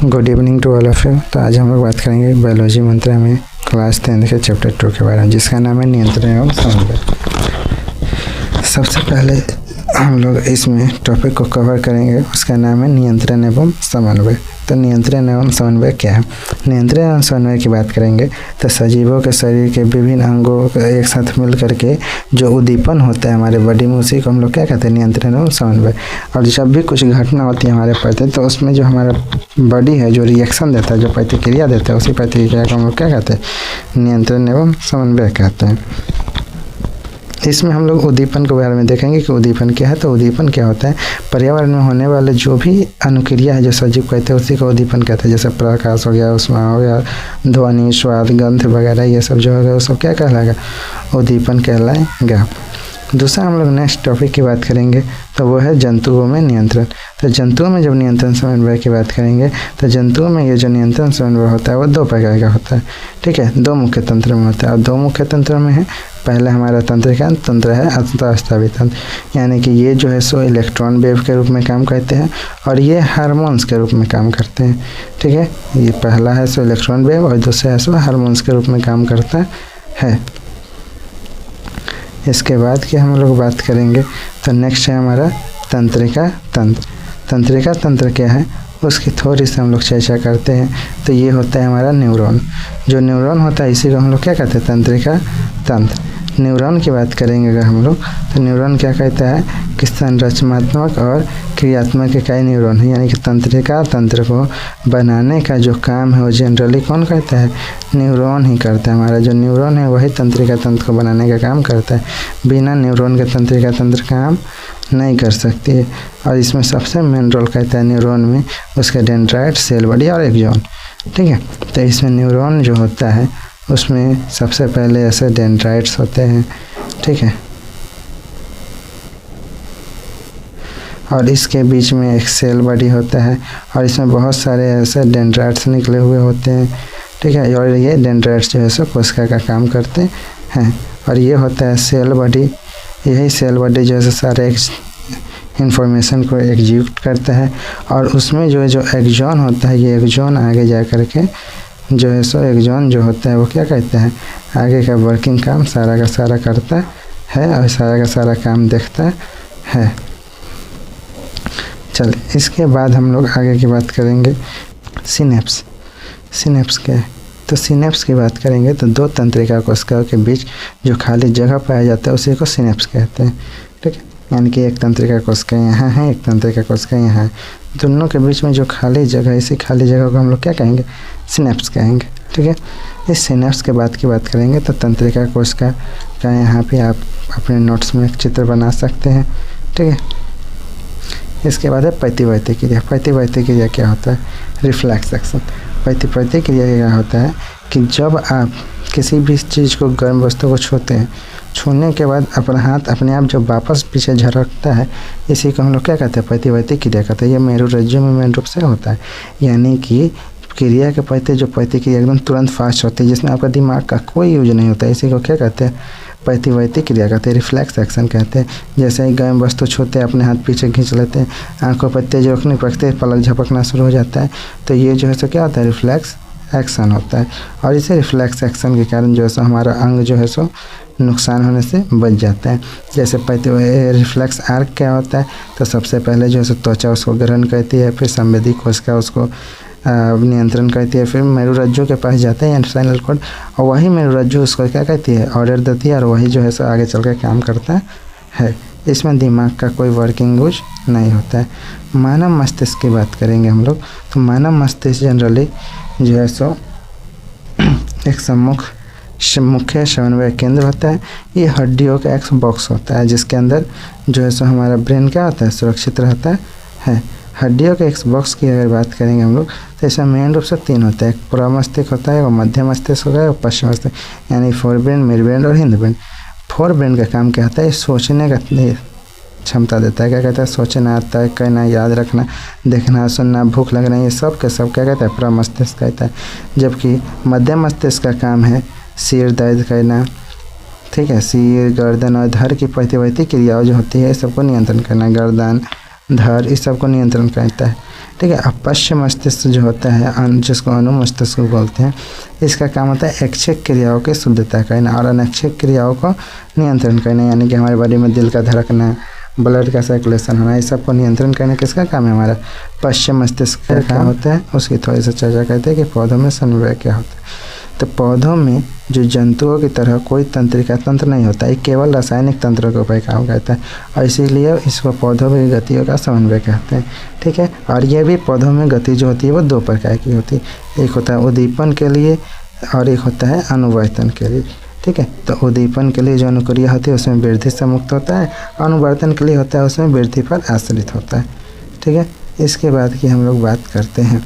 Good evening to all of you. तो आज हम लोग बात करेंगे बायोलॉजी मंत्र में क्लास 10 के चैप्टर 2 के बारे में, जिसका नाम है नियंत्रण एवं समन्वय। सबसे पहले हम लोग इसमें टॉपिक को कवर करेंगे, उसका नाम है नियंत्रण एवं समन्वय। तो नियंत्रण एवं समन्वय क्या है? नियंत्रण एवं समन्वय की बात करेंगे तो सजीवों के शरीर के विभिन्न अंगों का एक साथ मिल करके जो उद्दीपन होता है हमारे बॉडी में, उसी को हम लोग क्या कहते हैं? नियंत्रण एवं समन्वय। और जब भी कुछ घटना होती है हमारे प्रति, तो उसमें जो हमारा बॉडी है जो रिएक्शन देता है, जो प्रतिक्रिया देता है, उसी प्रतिक्रिया को हम लोग क्या कहते हैं? नियंत्रण एवं समन्वय कहते हैं। इसमें हम लोग उद्दीपन के बारे में देखेंगे कि उद्दीपन क्या है। तो उद्दीपन क्या होता है? पर्यावरण में होने वाले जो भी अनुक्रिया है जो सजीव कहते हैं, उसी को उद्दीपन कहते हैं। जैसे प्रकाश हो गया, ऊष्मा हो गया, ध्वनि, स्वाद, गंध वगैरह, ये सब जो है वो सब क्या कहलाएगा? उद्दीपन कहलाएगा। दूसरा हम लोग नेक्स्ट टॉपिक की बात करेंगे तो वो है जंतुओं में नियंत्रण। तो जंतुओं में जब नियंत्रण समन्वय की बात करेंगे तो जंतुओं में ये जो नियंत्रण समन्वय होता है वो दो प्रकार का होता है। ठीक है, दो मुख्य तंत्र में होता है। और दो मुख्य तंत्र में है, पहले हमारा तंत्रिका तंत्र है अंतःस्रावी तंत्र, यानी कि ये जो है सो इलेक्ट्रॉन वेव के रूप में काम करते हैं और ये हार्मोन्स के रूप में काम करते हैं। ठीक है, ये पहला है सो इलेक्ट्रॉन वेव और दूसरा है सो हार्मोन्स के रूप में काम करता है। इसके बाद की हम लोग बात करेंगे तो नेक्स्ट है हमारा तंत्रिका तंत्र। तंत्रिका तंत्र क्या है उसकी थोड़ी सी हम लोग चर्चा करते हैं। तो ये होता है हमारा न्यूरॉन। जो न्यूरॉन होता है इसी को हम लोग क्या कहते हैं? तंत्रिका तंत्र। न्यूरॉन की बात करेंगे अगर हम लोग तो न्यूरॉन क्या कहता है कि संरचनात्मक और क्रियात्मक इकाई न्यूरॉन है, यानी कि तंत्रिका तंत्र को बनाने का जो काम है वो जनरली कौन करता है? न्यूरॉन ही करता है। हमारा जो न्यूरॉन है वही तंत्रिका तंत्र को बनाने का काम करता है। बिना न्यूरॉन के तंत्रिका तंत्र काम नहीं कर सकती है। और इसमें सबसे मेन रोल कहता है न्यूरॉन में उसके डेंड्राइट, सेल बॉडी और एक्सॉन। ठीक है, तो इसमें न्यूरॉन जो होता है उसमें सबसे पहले ऐसे डेंड्राइट्स होते हैं। ठीक है, और इसके बीच में एक सेल बॉडी होता है और इसमें बहुत सारे ऐसे डेंड्राइट्स निकले हुए होते हैं। ठीक है, और ये डेंड्राइट्स जो है सो कोशिका का काम करते हैं। और ये होता है सेल बॉडी। यही सेल बॉडी जो है सारे इंफॉर्मेशन को एग्जीक्यूट करता है और उसमें जो एक्सॉन होता है, ये एक्सॉन आगे जा कर के जो है सो एक्सॉन जो होता है वो क्या कहते हैं? आगे का वर्किंग काम सारा का सारा करता है और सारा का सारा काम देखता है। चलिए, इसके बाद हम लोग आगे की बात करेंगे सिनेप्स। सिनेप्स क्या है? तो सिनेप्स की बात करेंगे तो दो तंत्रिका कोशिकाओं के बीच जो खाली जगह पाया जाता है उसी को सिनेप्स कहते हैं। ठीक है, यानी कि एक तंत्रिका कोशिका यहाँ है, एक तंत्रिका कोशिका यहाँ है, दोनों के बीच में जो खाली जगह, इसी खाली जगह को हम लोग क्या कहेंगे? सिनेप्स कहेंगे। ठीक है, इस सिनेप्स के बाद की बात करेंगे तो तंत्रिका कोशिका का यहाँ पे आप अपने नोट्स में एक चित्र बना सकते हैं। ठीक है, इसके बाद है प्रतिवर्ती क्रिया। प्रतिवर्ती क्रिया क्या होता है? Reflex action. प्रतिक्रिया क्या होता है कि जब आप किसी भी चीज़ को, गर्म वस्तु को छूते हैं, छूने के बाद अपना हाथ अपने आप जब वापस पीछे झटकता है, इसी को हम लोग क्या कहते हैं? प्रतिवर्ती क्रिया कहते हैं। ये मेरुरज्जु में मेन रूप से होता है, यानी कि क्रिया के प्रति जो प्रतिक्रिया एकदम तुरंत फास्ट होती है, जिसमें आपका दिमाग का कोई यूज नहीं होता है, इसी को क्या कहते हैं? प्रतिवर्ती क्रिया कहते हैं, रिफ्लेक्स एक्शन कहते हैं। जैसे ही गर्म वस्तु छूते हैं अपने हाथ पीछे खींच लेते हैं, आंखों पर तेज रोशनी पड़ती है, पलक झपकना शुरू हो जाता है, तो ये जो है सो क्या होता है? रिफ्लेक्स एक्शन होता है। और इसे रिफ्लेक्स एक्शन के कारण जो है सो हमारा अंग जो है सो नुकसान होने से बच जाता है। जैसे रिफ्लेक्स आर्क क्या होता है? तो सबसे पहले जो है सो त्वचा उसको ग्रहण करती है, फिर संवेदी कोशिका उसको नियंत्रण करती है, फिर मेरुरज्जु के पास जाते हैं स्पाइनल कॉर्ड, और वही मेरुरज्जु उसको क्या कहती है? ऑर्डर देती है, और वही जो है सो आगे चल कर काम करता है। इसमें दिमाग का कोई वर्किंग यूज नहीं होता है। मानव मस्तिष्क की बात करेंगे हम लोग तो मानव मस्तिष्क जनरली जो है सो एक मुख्य समन्वय केंद्र होता है। ये हड्डियों का एक बॉक्स होता है जिसके अंदर जो है सो हमारा ब्रेन क्या होता है? सुरक्षित रहता है। हड्डियों के एक बॉक्स की अगर बात करेंगे हम लोग तो इसमें मेन रूप से तीन होता है। एक पूरा मस्तिष्क होता है, वो मध्य मस्तिष्क होता है और पश्चिम मस्तिष्क, यानी फोर ब्रेन, मिड ब्रेन और हिंद ब्रेन। फोर ब्रेन का काम क्या होता है? सोचने का क्षमता देता है। क्या कहता है? सोचना आता है, कहना, याद रखना, देखना, सुनना, भूख लगना, ये सब के सब क्या कहता है? पूरा मस्तिष्क कहता है। जबकि मध्य मस्तिष्क का काम है सिर दर्द करना, ठीक है, सिर, गर्दन और धड़ की प्रतिवर्ती क्रियाओं जो होती है सबको नियंत्रण करना। गर्दन, धड़ इस सब को नियंत्रण करता है। ठीक है। अपश्य मस्तिष्क जो होता है, जिसको अनुमस्तिष्क बोलते हैं, इसका काम होता है ऐच्छिक क्रियाओं की शुद्धता करना और अनैच्छिक क्रियाओं को नियंत्रण करना, यानी कि हमारे बॉडी में दिल का धड़कना, ब्लड का सर्कुलेशन होना, इस सब को नियंत्रण करने किसका काम है? हमारा पश्चिम मस्तिष्क का काम होता है। उसकी थोड़ी सी चर्चा करते हैं कि पौधों में समन्वय क्या होता है। तो पौधों में जो जंतुओं की तरह कोई तंत्रिका तंत्र नहीं होता, ये केवल रासायनिक तंत्रों के ऊपर काम करता है और इसीलिए इसको पौधों में गतियों का समन्वय कहते हैं, ठीक है। और ये भी पौधों में गति जो होती है वो दो प्रकार की होती है, एक होता है उद्दीपन के लिए और एक होता है अनुवर्तन के लिए, ठीक है। तो उद्दीपन के लिए जो अनुक्रिया होती है उसमें वृद्धि से मुक्त होता है, अनुवर्तन के लिए होता है उसमें वृद्धि पर आश्रित होता है, ठीक है। इसके बाद की हम लोग बात करते हैं,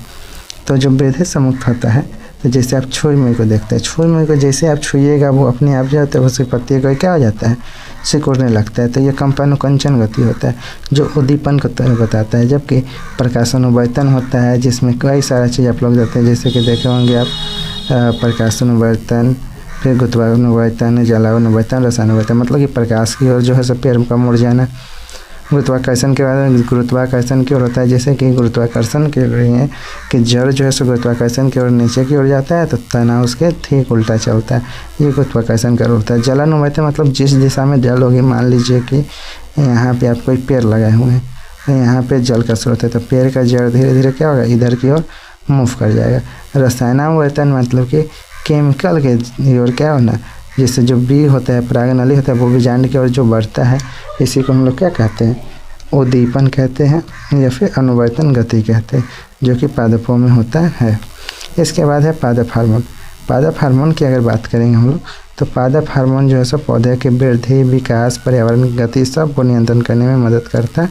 तो जो वृद्धि से मुक्त होता है, तो जैसे आप छुई मुई को देखते हैं, छुई मुई को जैसे आप छुइएगा वो अपने आप जाता है, उसकी पत्ती को क्या हो जाता है? सिकुड़ने लगता है। तो ये कंपानुकंचन गति होता है जो उद्दीपन को बताता है, जबकि प्रकाशानुवर्तन होता है जिसमें कई सारा चीज़ आप लोग देते हैं, जैसे कि देखे होंगे आप प्रकाशानुवर्तन, फिर गुरुत्वानुवर्तन, जलानुवर्तन, रसानुवर्तन, मतलब कि प्रकाश की ओर जो है सब पेड़ का मुड़ जाना, गुरुत्वाकर्षण के बाद गुरुत्वाकर्षण की ओर होता है, जैसे कि गुरुत्वाकर्षण के लिए कि जड़ जो है सो गुरुत्वाकर्षण की ओर नीचे की ओर जाता है तो तना उसके ठीक उल्टा चलता है, ये गुरुत्वाकर्षण का होता है। जलानुवर्तन मतलब जिस दिशा में जल होगी, मान लीजिए कि यहाँ पे आप कोई पेड़ लगाए हुए हैं, यहाँ पे जल का स्रोत है, तो पेड़ का जड़ धीरे धीरे क्या होगा? इधर की ओर मूव कर जाएगा। रसायनानुवर्तन मतलब कि केमिकल के ओर क्या होना, जिससे जो बी होता है, परागनली होता है, वो बीजांड की ओर जो बढ़ता है, इसी को हम लोग क्या कहते हैं? उद्दीपन कहते हैं या फिर अनुवर्तन गति कहते हैं, जो कि पादपों में होता है। इसके बाद है पादप हार्मोन। पादप हार्मोन की अगर बात करेंगे हम लोग, तो पादप हार्मोन जो है सो पौधे के वृद्धि, विकास, पर्यावरण की गति सब को नियंत्रण करने में मदद करता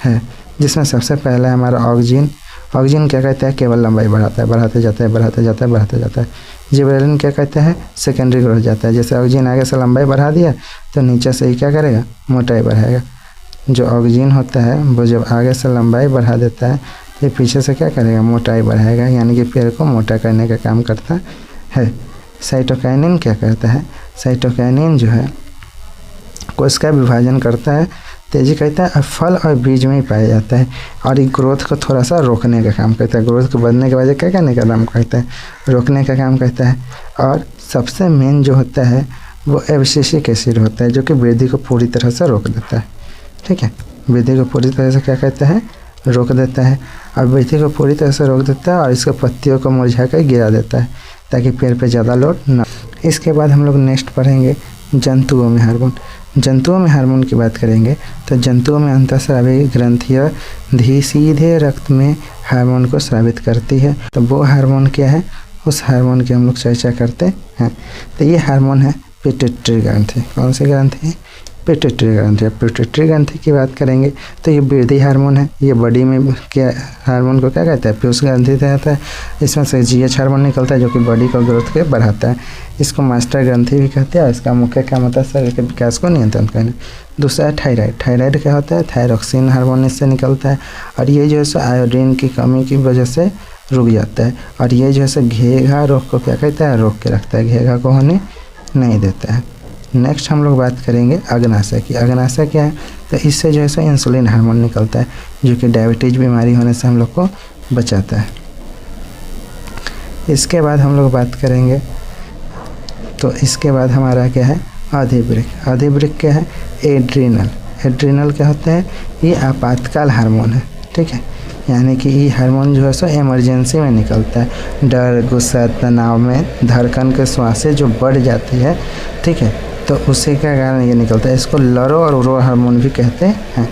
है, जिसमें सबसे पहला है हमारा ऑक्सीजन। ऑक्सीजन क्या कहता है? केवल लंबाई बढ़ाता है, बढ़ाते जाता है, बढ़ाते जाता है, बढ़ाते जाता है। जिबरेलिन क्या कहता है? सेकेंडरी ग्रोथ जाता है, जैसे ऑक्सीजन आगे से लंबाई बढ़ा दिया तो नीचे से ही क्या करेगा? मोटाई बढ़ाएगा। जो ऑक्सीजन होता है वो जब आगे से लंबाई बढ़ा देता है तो ये पीछे से क्या करेगा? मोटाई बढ़ाएगा, यानी कि पेड़ को मोटा करने का काम करता है। साइटोकाइनिन क्या करता है? साइटोकाइनिन जो है कोशिका विभाजन करता है, तेजी कहता है, फल और बीज में ही पाया जाता है और ये ग्रोथ को थोड़ा सा रोकने का काम करता है। ग्रोथ को बढ़ने के वजह क्या करने का काम करता है? रोकने का काम करता है। और सबसे मेन जो होता है वो एब्सिसिक एसिड होता है, जो कि वृद्धि को पूरी तरह से रोक देता है, ठीक है। वृद्धि को पूरी तरह से क्या कहता है? रोक देता है। और वृद्धि को पूरी तरह से रोक देता है और इसको पत्तियों को मुरझा कर गिरा देता है ताकि पेड़ पे ज़्यादा लोड ना। इसके बाद हम लोग नेक्स्ट पढ़ेंगे जंतुओं में हार्मोन। जंतुओं में हार्मोन की बात करेंगे तो जंतुओं में अंतःस्रावी ग्रंथियाँ सीधे रक्त में हार्मोन को स्रावित करती है। तो वो हार्मोन क्या है? उस हार्मोन की हम लोग चर्चा करते हैं। तो ये हार्मोन है पिट्यूटरी ग्रंथि। कौन सी ग्रंथि है? पिट्यूटरी ग्रंथि। पिट्यूटरी ग्रंथि की बात करेंगे तो ये वृद्धि हार्मोन है। ये बॉडी में क्या हार्मोन को क्या कहता है? पीयूष ग्रंथि कहता है। इसमें से जीएच हार्मोन निकलता है जो कि बॉडी को ग्रोथ के बढ़ाता है। इसको मास्टर ग्रंथि भी कहते हैं और इसका मुख्य काम होता है शरीर के विकास को नियंत्रण करना। दूसरा है थायराइड। थायराइड क्या होता है? थायरोक्सिन हार्मोन इससे निकलता है और ये जो है सो आयोडीन की कमी की वजह से रुक जाता है और ये जो है सो घेघा रोग को क्या कहता है? रोक के रखता है, घेघा को होने नहीं देता है। नेक्स्ट हम लोग बात करेंगे अग्नाशय की। अग्नाशय क्या है? तो इससे जो है सो इंसुलिन हार्मोन निकलता है जो कि डायबिटीज बीमारी होने से हम लोग को बचाता है। इसके बाद हम लोग बात करेंगे तो इसके बाद हमारा क्या है? अधिवृक्क। अधिवृक्क क्या है? एड्रीनल। एड्रीनल क्या होता है? ये आपातकाल हार्मोन है, ठीक है। यानी कि ये हार्मोन जो है सो इमरजेंसी में निकलता है। डर, गुस्सा, तनाव में धड़कन के श्वासें जो बढ़ जाती है, ठीक है, तो उसी का कारण ये निकलता है। इसको लरो और उरो हार्मोन भी कहते हैं।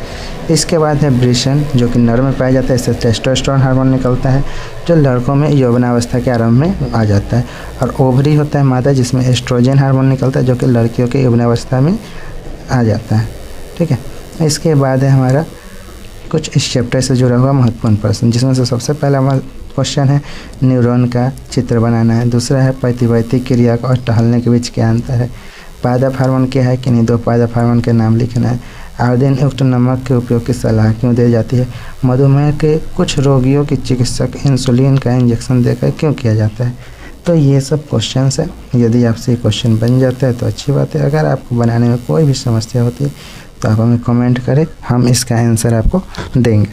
इसके बाद है वृषण जो कि नर में पाया जाता है। इससे टेस्टोस्टेरोन हार्मोन निकलता है जो लड़कों में यौवनावस्था के आरंभ में आ जाता है। और ओवरी होता है मादा जिसमें एस्ट्रोजन हार्मोन निकलता है जो कि लड़कियों के यौवनावस्था में आ जाता है, ठीक है। इसके बाद है हमारा कुछ इस चैप्टर से जुड़ा हुआ महत्वपूर्ण प्रश्न, जिसमें से सबसे पहला क्वेश्चन है न्यूरॉन का चित्र बनाना है। दूसरा है प्रतिवर्ती क्रिया और टहलने के बीच क्या अंतर है। पादप हार्मोन क्या है कि नहीं, दो पादप हार्मोन के नाम लिखना है। आयोडीन युक्त नमक के उपयोग की सलाह क्यों दी जाती है। मधुमेह के कुछ रोगियों की चिकित्सक इंसुलिन का इंजेक्शन देकर क्यों किया जाता है। तो ये सब क्वेश्चन है। यदि आपसे ये क्वेश्चन बन जाता है तो अच्छी बात है। अगर आपको बनाने में कोई भी समस्या होती है तो आप हमें कमेंट करें, हम इसका आंसर आपको देंगे।